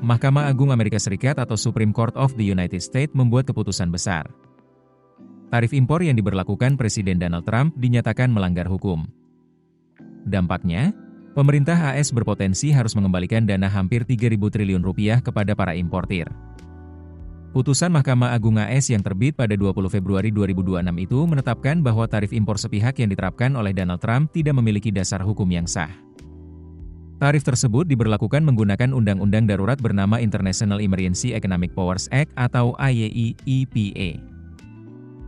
Mahkamah Agung Amerika Serikat atau Supreme Court of the United States membuat keputusan besar. Tarif impor yang diberlakukan Presiden Donald Trump dinyatakan melanggar hukum. Dampaknya, pemerintah AS berpotensi harus mengembalikan dana hampir 3.000 triliun rupiah kepada para importir. Putusan Mahkamah Agung AS yang terbit pada 20 Februari 2026 itu menetapkan bahwa tarif impor sepihak yang diterapkan oleh Donald Trump tidak memiliki dasar hukum yang sah. Tarif tersebut diberlakukan menggunakan undang-undang darurat bernama International Emergency Economic Powers Act atau IEEPA.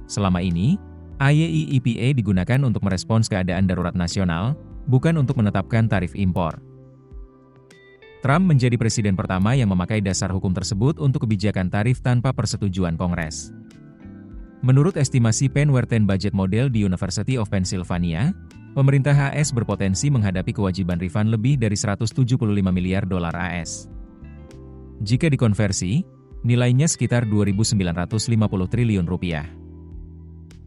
Selama ini, IEEPA digunakan untuk merespons keadaan darurat nasional, bukan untuk menetapkan tarif impor. Trump menjadi presiden pertama yang memakai dasar hukum tersebut untuk kebijakan tarif tanpa persetujuan Kongres. Menurut estimasi Penn Wharton Budget Model di University of Pennsylvania, pemerintah AS berpotensi menghadapi kewajiban refund lebih dari 175 miliar dolar AS. Jika dikonversi, nilainya sekitar 2.950 triliun rupiah.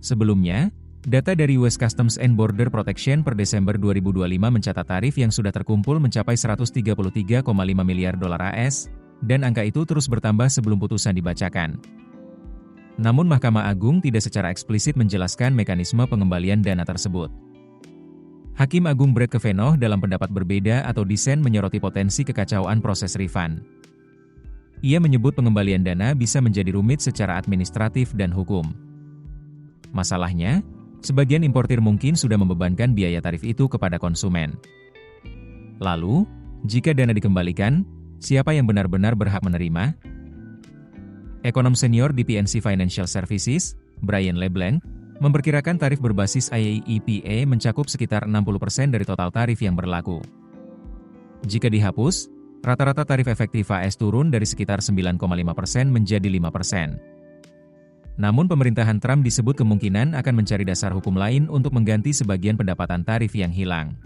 Sebelumnya, data dari US Customs and Border Protection per Desember 2025 mencatat tarif yang sudah terkumpul mencapai 133,5 miliar dolar AS, dan angka itu terus bertambah sebelum putusan dibacakan. Namun Mahkamah Agung tidak secara eksplisit menjelaskan mekanisme pengembalian dana tersebut. Hakim Agung Brett Kavanaugh dalam pendapat berbeda atau disen menyoroti potensi kekacauan proses refund. Ia menyebut pengembalian dana bisa menjadi rumit secara administratif dan hukum. Masalahnya, sebagian importir mungkin sudah membebankan biaya tarif itu kepada konsumen. Lalu, jika dana dikembalikan, siapa yang benar-benar berhak menerima? Ekonom senior di PNC Financial Services, Brian LeBlanc, memperkirakan tarif berbasis IEEPA mencakup sekitar 60% dari total tarif yang berlaku. Jika dihapus, rata-rata tarif efektif AS turun dari sekitar 9,5% menjadi 5%. Namun pemerintahan Trump disebut kemungkinan akan mencari dasar hukum lain untuk mengganti sebagian pendapatan tarif yang hilang.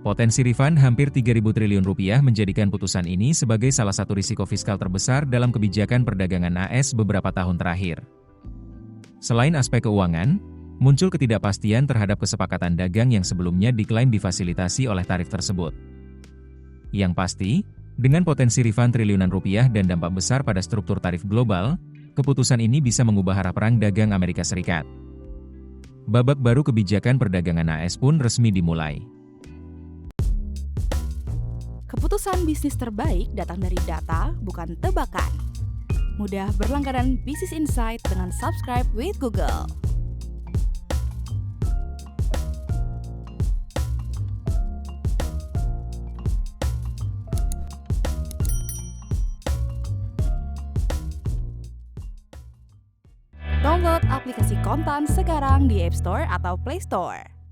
Potensi refund hampir 3.000 triliun rupiah menjadikan putusan ini sebagai salah satu risiko fiskal terbesar dalam kebijakan perdagangan AS beberapa tahun terakhir. Selain aspek keuangan, muncul ketidakpastian terhadap kesepakatan dagang yang sebelumnya diklaim difasilitasi oleh tarif tersebut. Yang pasti, dengan potensi refund triliunan rupiah dan dampak besar pada struktur tarif global, keputusan ini bisa mengubah arah perang dagang Amerika Serikat. Babak baru kebijakan perdagangan AS pun resmi dimulai. Keputusan bisnis terbaik datang dari data, bukan tebakan. Mudah berlangganan Business Insight dengan subscribe with Google. Download aplikasi Kontan sekarang di App Store atau Play Store.